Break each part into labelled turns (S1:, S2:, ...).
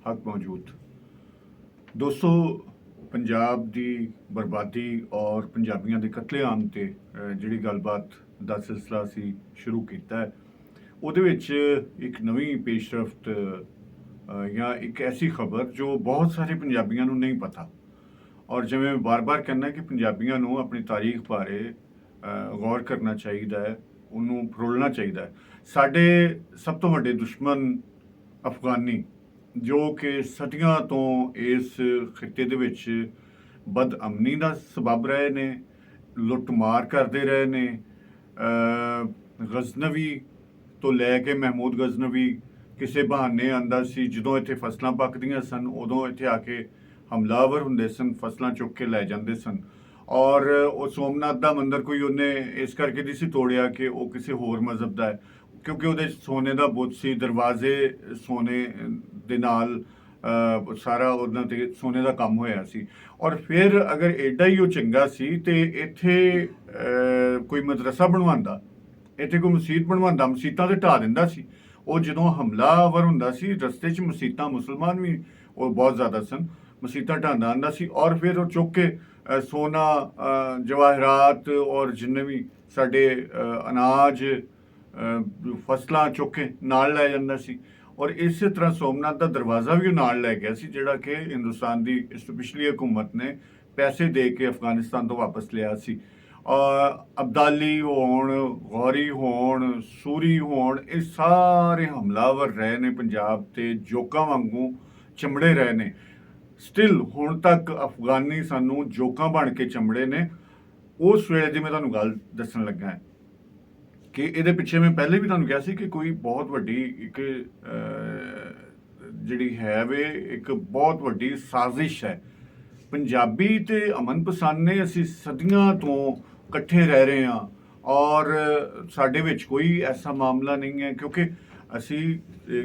S1: हक मौजूद। दोस्तों, पंजाब की बर्बादी और पंजाबियों के कतलेआम से जी गलबात का सिलसिला असी शुरू किया है, वो एक नवी पेशरफ्त या एक ऐसी खबर जो बहुत सारे पंजाबियों को नहीं पता। और जिवें मैं बार बार कहना कि पंजाबियों को अपनी तारीख बारे गौर करना चाहिए है, उन्होंने फरोलना चाहिए है। साडे सब तो वड्डे दुश्मन अफगानी जो कि सदियों तो इस खिते दे विच बदअमनी का सबब रहे ने, लुटमार करते रहे ने। गजनवी तो लैके महमूद गजनवी किसी बहाने आंदा सी, जदों इत्थे फसलां पकदियां सन उदों इत्थे आके हमलावर हुंदे सन, फसलां चुक के लै जांदे सन। और वो सोमनाथ का मंदिर कोई उन्हें इस करके नहीं सी तोड़िया कि वो किसी होर मजहब का है, क्योंकि वो सोने का बुत सी, दरवाजे सोने दे नाल सारा उन्हां ते सोने का काम होया सी। और फिर अगर एडा ही वो चंगा सी ते इत्थे कोई मदरसा बनवांदा, इत्थे कोई मसीत बनवांदा, मसीतां ते ढा दिंदा सी। वो जदों हमलावर हुंदा सी रस्ते च मसीतां, मुसलमान भी वो बहुत ज़्यादा सन, मसीतां ढांदा आंदा सी और फिर वो चुक के सोना, जवाहरात और जिन्ने भी साडे अनाज, फसलां चुक के नाल लै जांदा सी। और इस तरह सोमनाथ का दरवाज़ा भी नाल लै गया सी, जिहड़ा कि हिंदुस्तान की इस पिछली हुकूमत ने पैसे दे के अफगानिस्तान तो वापस लिया सी। अब्दाली होण, गौरी होण, सूरी होण, ये सारे हमलावर रहे ने पंजाब ते, जोकां वांगू चिमड़े रहे ने। स्टिल हुण तक अफगानी सानू जोकां बन के चमड़े ने। उस वेले दी मैं तुहानू गल दस्सण लगा है कि ये पिछे मैं पहले भी तुहानू कहा सी कि कोई बहुत वड्डी एक जिहड़ी है वे एक बहुत वड्डी साजिश है। पंजाबी ते अमन पसंद ने, असी सदियां तो इकट्ठे रह रहे हैं और साडे विच कोई ऐसा मामला नहीं है, क्योंकि असी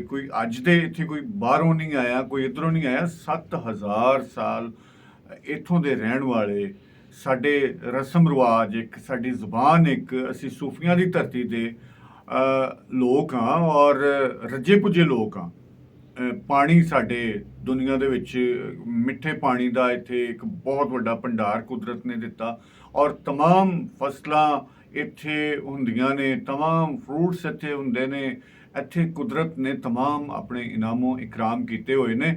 S1: कोई अज दे इत्थे कोई बाहरों नहीं आया, कोई इधरों नहीं आया। 7000 साल इत्थों दे रहण वाले, साडे रस्म रिवाज एक, साडी जुबान एक, असी सूफियां दी धरती दे लोग हाँ और रजे पुजे लोग हाँ। पानी साडे दुनिया दे विच मिठे पानी का इत्थे एक बहुत वड्डा भंडार कुदरत ने दिता और तमाम फसलां इत्थे हुंदियां ने, तमाम फ्रूट्स इत्थे हुंदे ने। इत्थे कुदरत ने तमाम अपने इनामों इकराम किए हुए ने।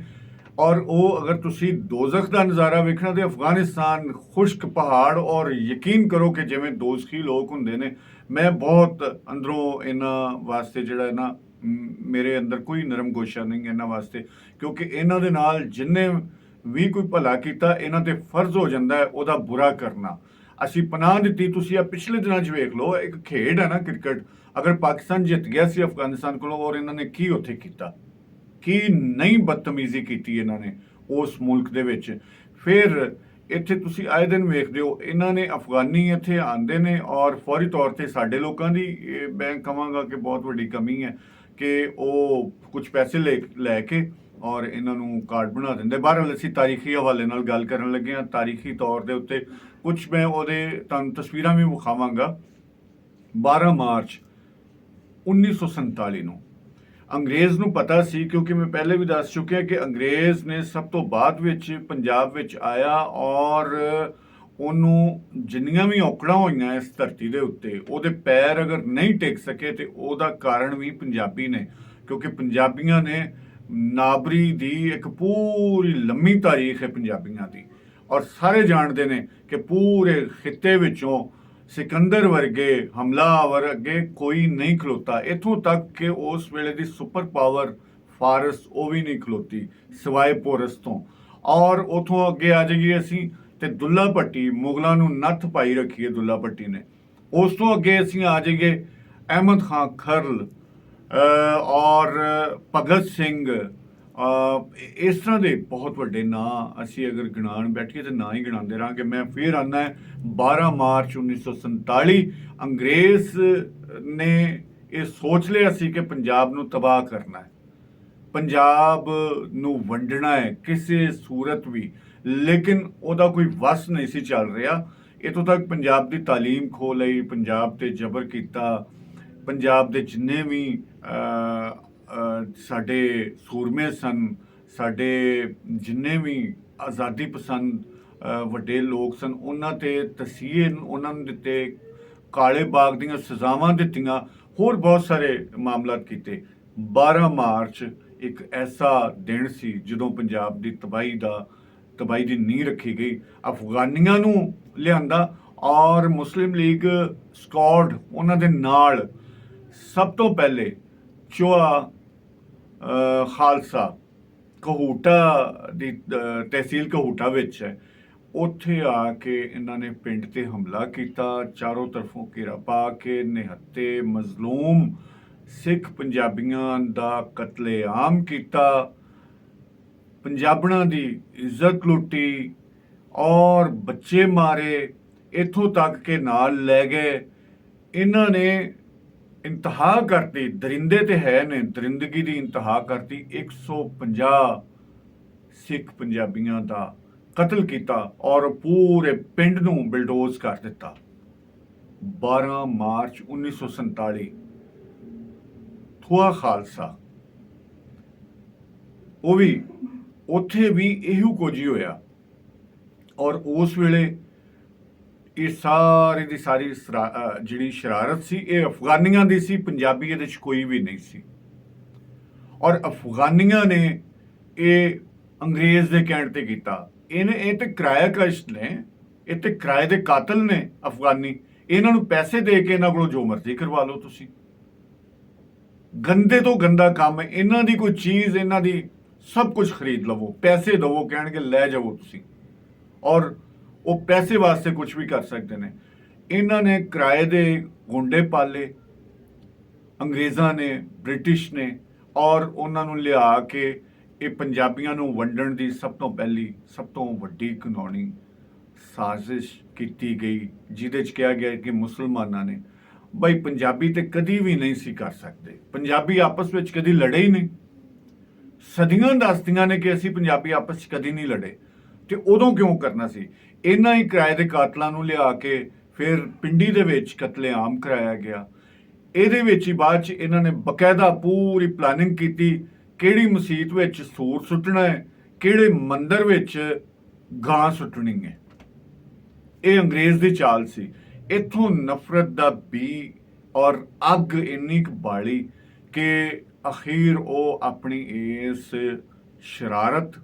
S1: और वो अगर तुसी दोजख का नज़ारा वेखना तो अफगानिस्तान खुश्क पहाड़, और यकीन करो कि जिवें दोजखी लोग हुंदे ने, मैं बहुत अंदरों इन्हां वास्ते जिहड़ा है ना, मेरे अंदर कोई नरम गोशा नहीं इन्हां वास्ते, क्योंकि इन्हां दे नाल जिन्ने भी कोई भला कीता, इन्हां ते फर्ज हो जाता है उहदा बुरा करना। असी पनाह दी, तुसी आ पिछले दिनों च वेख लो, एक खेड है ना क्रिकेट, अगर पाकिस्तान जित गया सी अफगानिस्तान को, और इन्होंने की उत्थे कीता, की नहीं बदतमीजी की इन्होंने उस मुल्क दे विच। फिर इत्थे तुसी आए दिन वेखदे हो, इन्होंने अफगानी इत्थे आंदे ने और फौरी तौर पर साडे लोकां दी, मैं कहांगा कि बहुत वड्डी कमी है कि वो कुछ पैसे लैके और इन्हों कार्ड बना देंगे। बहरहाल असी तारीखी हवाले नाल गल करन लगे हाँ। तारीखी तौर के उत्ते कुछ मैं उहदे तुहानूं तस्वीरां भी विखावांगा। 12 मार्च 1947 अंग्रेज़ नूं पता सी, क्योंकि मैं पहले भी दस चुकिया कि अंग्रेज़ ने सब तो बाद विच पंजाब विच आया और उन्होंने जिन्नियां भी औकड़ां होईयां इस धरती दे उत्ते, उहदे पैर अगर नहीं टेक सके तो उहदा कारण भी पंजाबी ने, क्योंकि पंजाबियों ने नाबरी दी एक पूरी लंबी तारीख है पंजाबियों की। और सारे जानते हैं कि पूरे खिते विचों सिकंदर वर्गे हमलावर अगे कोई नहीं खलोता, इथों तक कि उस वेले की सुपर पावर फारस वो भी नहीं खलोती सिवाय पोरस तो। और उतों अगे आ जाइए असी ते दुल्ला भट्टी, मुगलों नूं नत्थ पाई रखी है दुल्ला भट्टी ने। उस तो अगे असी आ जाइए अहमद खां खरल और भगत सिंह, इस तरह के बहुत वड्डे नां असी अगर गिनान बैठिए तो ना ही गिनाते रहांगे। मैं फिर आना है 12 मार्च 1947 अंग्रेज़ ने ये सोच लिया सी कि पंजाब नूं तबाह करना है, पंजाब नूं वंडना है किसी सूरत भी, लेकिन उहदा कोई वस नहीं सी चल रहा। इतों तक पंजाब की तालीम खो लई, पंजाब ते जबर किया, पंजाब के जिन्ने भी साडे सूरमे सन, ਸਾਡੇ ਜਿੰਨੇ ਵੀ ਆਜ਼ਾਦੀ ਪਸੰਦ ਵੱਡੇ ਲੋਕ ਸਨ, ਉਹਨਾਂ ਤੇ ਤਸੀਹੇ ਉਹਨਾਂ ਨੂੰ ਦਿੱਤੇ, ਕਾਲੇ ਬਾਗ ਦੀਆਂ ਸਜ਼ਾਵਾਂ ਦਿੱਤੀਆਂ, ਹੋਰ ਬਹੁਤ ਸਾਰੇ ਮਾਮਲਾਤ ਕੀਤੇ। 12 ਮਾਰਚ ਇੱਕ ਐਸਾ ਦਿਨ ਸੀ ਜਦੋਂ ਪੰਜਾਬ ਦੀ ਤਬਾਹੀ ਦੀ ਨੀਂਹ ਰੱਖੀ ਗਈ। ਅਫਗਾਨੀਆਂ ਨੂੰ ਲਿਆਂਦਾ ਔਰ ਮੁਸਲਿਮ ਲੀਗ ਸਕਾਡ ਉਹਨਾਂ ਦੇ ਨਾਲ ਸਭ ਤੋਂ ਪਹਿਲੇ ਚੋਆ ਖਾਲਸਾ ਕਹੂਟਾ ਦੀ ਤਹਿਸੀਲ ਕਹੂਟਾ ਵਿੱਚ ਹੈ, ਉੱਥੇ ਆ ਕੇ ਇਹਨਾਂ ਨੇ ਪਿੰਡ ਤੇ ਹਮਲਾ ਕੀਤਾ, ਚਾਰੋਂ ਤਰਫੋਂ ਘੇਰਾ ਪਾ ਕੇ ਨਿਹੱਤੇ ਮਜ਼ਲੂਮ ਸਿੱਖ ਪੰਜਾਬੀਆਂ ਦਾ ਕਤਲੇਆਮ ਕੀਤਾ, ਪੰਜਾਬਣਾਂ ਦੀ ਇੱਜ਼ਤ ਲੁੱਟੀ ਔਰ ਬੱਚੇ ਮਾਰੇ, ਇੱਥੋਂ ਤੱਕ ਕਿ ਨਾਲ ਲੈ ਗਏ। ਇਹਨਾਂ ਨੇ ਇੰਤਹਾ ਕਰਤੀ, ਦਰਿੰਦੇ ਤੇ ਹੈ ਨੇ, ਦਰਿੰਦਗੀ ਦੀ ਇੰਤਹਾ ਕਰਤੀ। 150 ਸਿੱਖ ਪੰਜਾਬੀਆਂ ਦਾ ਕਤਲ ਕੀਤਾ ਔਰ ਪੂਰੇ ਪਿੰਡ ਨੂੰ ਬਿਲਡੋਜ਼ ਕਰ ਦਿੱਤਾ। 12 ਮਾਰਚ 1947 ਥੋਆ ਖਾਲਸਾ, ਉਹ ਵੀ ਉੱਥੇ ਵੀ ਇਹੋ ਕੁਝ ਹੀ ਹੋਇਆ। ਔਰ ਉਸ ਵੇਲੇ ਇਹ ਸਾਰੀ ਦੀ ਸਾਰੀ ਜਿਹੜੀ ਸ਼ਰਾਰਤ ਸੀ ਇਹ ਅਫਗਾਨੀਆਂ ਦੀ ਸੀ, ਪੰਜਾਬੀ ਇਹਦੇ 'ਚ ਕੋਈ ਵੀ ਨਹੀਂ ਸੀ। ਔਰ ਅਫਗਾਨੀਆਂ ਨੇ ਇਹ ਅੰਗਰੇਜ਼ ਦੇ ਕਹਿਣ ਤੇ ਕੀਤਾ। ਇਹ ਤੇ ਕਿਰਾਏਕਸ਼ ਨੇ, ਇਹ ਤੇ ਕਿਰਾਏ ਦੇ ਕਾਤਲ ਨੇ ਅਫਗਾਨੀ। ਇਹਨਾਂ ਨੂੰ ਪੈਸੇ ਦੇ ਕੇ ਇਹਨਾਂ ਕੋਲੋਂ ਜੋ ਮਰਜ਼ੀ ਕਰਵਾ ਲਓ ਤੁਸੀਂ। ਗੰਦੇ ਤੋਂ ਗੰਦਾ ਕੰਮ ਹੈ। ਇਹਨਾਂ ਦੀ ਕੋਈ ਚੀਜ਼, ਇਹਨਾਂ ਦੀ ਸਭ ਕੁਝ ਖਰੀਦ ਲਵੋ, ਪੈਸੇ ਦਵੋ, ਕਹਿਣਗੇ ਲੈ ਜਾਵੋ ਤੁਸੀਂ, ਔਰ ਉਹ ਪੈਸੇ ਵਾਸਤੇ ਕੁਝ ਵੀ ਕਰ ਸਕਦੇ ਨੇ। ਇਹਨਾਂ ਨੇ ਕਿਰਾਏ ਦੇ ਗੁੰਡੇ ਪਾਲੇ, ਅੰਗਰੇਜ਼ਾਂ ਨੇ, ਬ੍ਰਿਟਿਸ਼ ਨੇ, ਔਰ ਉਹਨਾਂ ਨੂੰ ਲਿਆ ਕੇ ਇਹ ਪੰਜਾਬੀਆਂ ਨੂੰ ਵੰਡਣ ਦੀ ਸਭ ਤੋਂ ਵੱਡੀ ਘਿਨੌਣੀ ਸਾਜ਼ਿਸ਼ ਕੀਤੀ ਗਈ, ਜਿਹਦੇ 'ਚ ਕਿਹਾ ਗਿਆ ਕਿ ਮੁਸਲਮਾਨਾਂ ਨੇ ਬਈ ਪੰਜਾਬੀ ਤੇ ਕਦੀ ਵੀ ਨਹੀਂ ਸੀ ਕਰ ਸਕਦੇ। ਪੰਜਾਬੀ ਆਪਸ ਵਿੱਚ ਕਦੀ ਲੜੇ ਹੀ ਨਹੀਂ। ਸਦੀਆਂ ਦੱਸਦੀਆਂ ਨੇ ਕਿ ਅਸੀਂ ਪੰਜਾਬੀ ਆਪਸ 'ਚ ਕਦੀ ਨਹੀਂ ਲੜੇ, ਤੇ ਉਦੋਂ ਕਿਉਂ ਕਰਨਾ ਸੀ? ਇਹਨਾਂ ਹੀ ਕਿਰਾਏ ਦੇ ਕਾਤਲਾਂ ਨੂੰ ਲਿਆ ਕੇ ਫਿਰ ਪਿੰਡੀ ਦੇ ਵਿੱਚ ਕਤਲੇਆਮ ਕਰਾਇਆ ਗਿਆ। ਇਹਦੇ ਵਿੱਚ ਹੀ ਬਾਅਦ 'ਚ ਇਹਨਾਂ ਨੇ ਬਕਾਇਦਾ ਪੂਰੀ ਪਲਾਨਿੰਗ ਕੀਤੀ, ਕਿਹੜੀ ਮਸੀਤ ਵਿੱਚ ਸੂਰ ਸੁੱਟਣਾ ਹੈ, ਕਿਹੜੇ ਮੰਦਿਰ ਵਿੱਚ ਗਾਂ ਸੁੱਟਣੀ ਹੈ। ਇਹ ਅੰਗਰੇਜ਼ ਦੀ ਚਾਲ ਸੀ। ਇੱਥੋਂ ਨਫ਼ਰਤ ਦਾ ਬੀ ਔਰ ਅੱਗ ਇੰਨੀ ਕੁ ਬਾਲੀ ਕਿ ਅਖੀਰ ਉਹ ਆਪਣੀ ਇਸ ਸ਼ਰਾਰਤ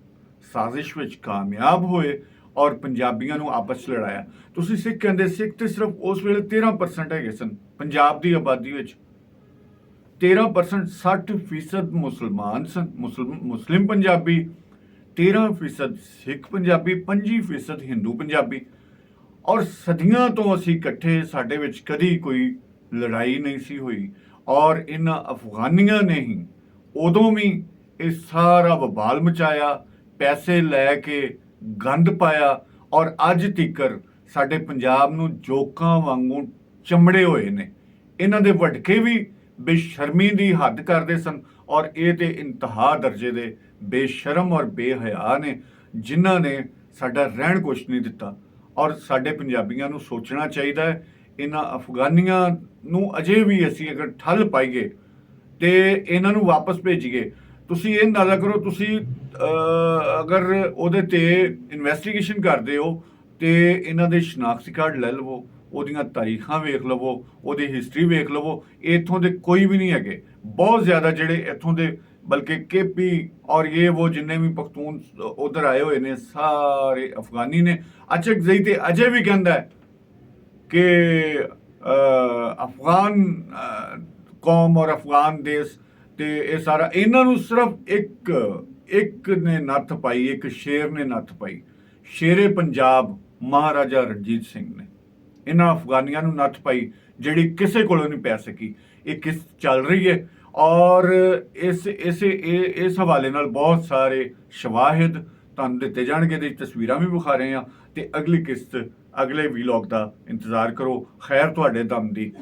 S1: ਸਾਜ਼ਿਸ਼ ਵਿੱਚ ਕਾਮਯਾਬ ਹੋਏ ਔਰ ਪੰਜਾਬੀਆਂ ਨੂੰ ਆਪਸ 'ਚ ਲੜਾਇਆ। ਤੁਸੀਂ ਸਿੱਖ ਕਹਿੰਦੇ, ਸਿੱਖ ਤੇ ਸਿਰਫ ਉਸ ਵੇਲੇ 13% ਹੈਗੇ ਸਨ ਪੰਜਾਬ ਦੀ ਆਬਾਦੀ ਵਿੱਚ। 13% 60% ਮੁਸਲਮਾਨ ਸਨ, ਮੁਸਲਿਮ ਪੰਜਾਬੀ, 13% ਸਿੱਖ ਪੰਜਾਬੀ, 25% ਹਿੰਦੂ ਪੰਜਾਬੀ। ਔਰ ਸਦੀਆਂ ਤੋਂ ਅਸੀਂ ਇਕੱਠੇ, ਸਾਡੇ ਵਿੱਚ ਕਦੀ ਕੋਈ ਲੜਾਈ ਨਹੀਂ ਸੀ ਹੋਈ। ਔਰ ਇਹਨਾਂ ਅਫਗਾਨੀਆਂ ਨੇ ਹੀ ਉਦੋਂ ਵੀ ਇਹ ਸਾਰਾ ਵਬਾਲ ਮਚਾਇਆ, ਪੈਸੇ ਲੈ ਕੇ ਗੰਦ ਪਾਇਆ, ਔਰ ਅੱਜ ਤੀਕਰ ਸਾਡੇ ਪੰਜਾਬ ਨੂੰ ਜੋਕਾਂ ਵਾਂਗੂ ਚਮੜੇ ਹੋਏ ਨੇ। ਇਹਨਾਂ ਦੇ ਵਟਕੇ ਵੀ ਬੇਸ਼ਰਮੀ ਦੀ ਹੱਦ ਕਰਦੇ ਸਨ, ਔਰ ਇਹ ਤੇ ਇੰਤਹਾ ਦਰਜੇ ਦੇ ਬੇਸ਼ਰਮ ਔਰ ਬੇਹਯਾ ਨੇ, ਜਿਨ੍ਹਾਂ ਨੇ ਸਾਡਾ ਰਹਿਣ ਕੁਛ ਨਹੀਂ ਦਿੱਤਾ। ਔਰ ਸਾਡੇ ਪੰਜਾਬੀਆਂ ਨੂੰ ਸੋਚਣਾ ਚਾਹੀਦਾ ਹੈ, ਇਹਨਾਂ ਅਫਗਾਨੀਆਂ ਨੂੰ ਅਜੇ ਵੀ ਅਸੀਂ ਅਗਰ ਠੱਲ ਪਾਈਏ ਤੇ ਇਹਨਾਂ ਨੂੰ ਵਾਪਸ ਭੇਜੀਏ। ਤੁਸੀਂ ਇਹ ਅੰਦਾਜ਼ਾ ਕਰੋ, ਤੁਸੀਂ ਅਗਰ ਉਹਦੇ ਤੇ ਇਨਵੈਸਟੀਗੇਸ਼ਨ ਕਰਦੇ ਹੋ ਤੇ ਇਹਨਾਂ ਦੇ ਸ਼ਨਾਖਤੀ ਕਾਰਡ ਲੈ ਲਵੋ, ਉਹਦੀਆਂ ਤਾਰੀਖਾਂ ਵੇਖ ਲਵੋ, ਉਹਦੀ ਹਿਸਟਰੀ ਵੇਖ ਲਵੋ, ਇੱਥੋਂ ਦੇ ਕੋਈ ਵੀ ਨਹੀਂ ਹੈਗੇ। ਬਹੁਤ ਜ਼ਿਆਦਾ ਜਿਹੜੇ ਇੱਥੋਂ ਦੇ, ਬਲਕਿ ਕੇਪੀ ਔਰ ਇਹ ਉਹ ਜਿੰਨੇ ਵੀ ਪਖਤੂਨ ਉਧਰ ਆਏ ਹੋਏ ਨੇ ਸਾਰੇ ਅਫਗਾਨੀ ਨੇ। ਅਚਕ ਜ਼ਈ ਤੇ ਅਜੇ ਵੀ ਕਹਿੰਦਾ ਹੈ ਕਿ ਅਫਗਾਨ ਕੌਮ ਔਰ ਅਫਗਾਨ ਦੇਸ਼ ਤੇ ਇਹ ਸਾਰਾ, ਇਹਨਾਂ ਨੂੰ ਸਿਰਫ ਇੱਕ ਨੇ ਨੱਥ ਪਾਈ, ਇੱਕ ਸ਼ੇਰ ਨੇ ਨੱਥ ਪਾਈ, ਸ਼ੇਰੇ ਪੰਜਾਬ ਮਹਾਰਾਜਾ ਰਣਜੀਤ ਸਿੰਘ ਨੇ ਇਹਨਾਂ ਅਫਗਾਨੀਆਂ ਨੂੰ ਨੱਥ ਪਾਈ, ਜਿਹੜੀ ਕਿਸੇ ਕੋਲੋਂ ਨਹੀਂ ਪੈ ਸਕੀ। ਇਹ ਕਿਸ ਚੱਲ ਰਹੀ ਹੈ ਔਰ ਇਸ ਹਵਾਲੇ ਨਾਲ ਬਹੁਤ ਸਾਰੇ ਸ਼ਵਾਹਿਦ ਤੁਹਾਨੂੰ ਦਿੱਤੇ ਜਾਣਗੇ, ਇਹਦੀ ਤਸਵੀਰਾਂ ਵੀ ਵਿਖਾ ਰਹੇ ਹਾਂ। ਤੇ ਅਗਲੀ ਕਿਸ਼ਤ, ਅਗਲੇ ਵੀਲੌਗ ਦਾ ਇੰਤਜ਼ਾਰ ਕਰੋ। ਖੈਰ ਤੁਹਾਡੇ ਦਮ ਦੀ।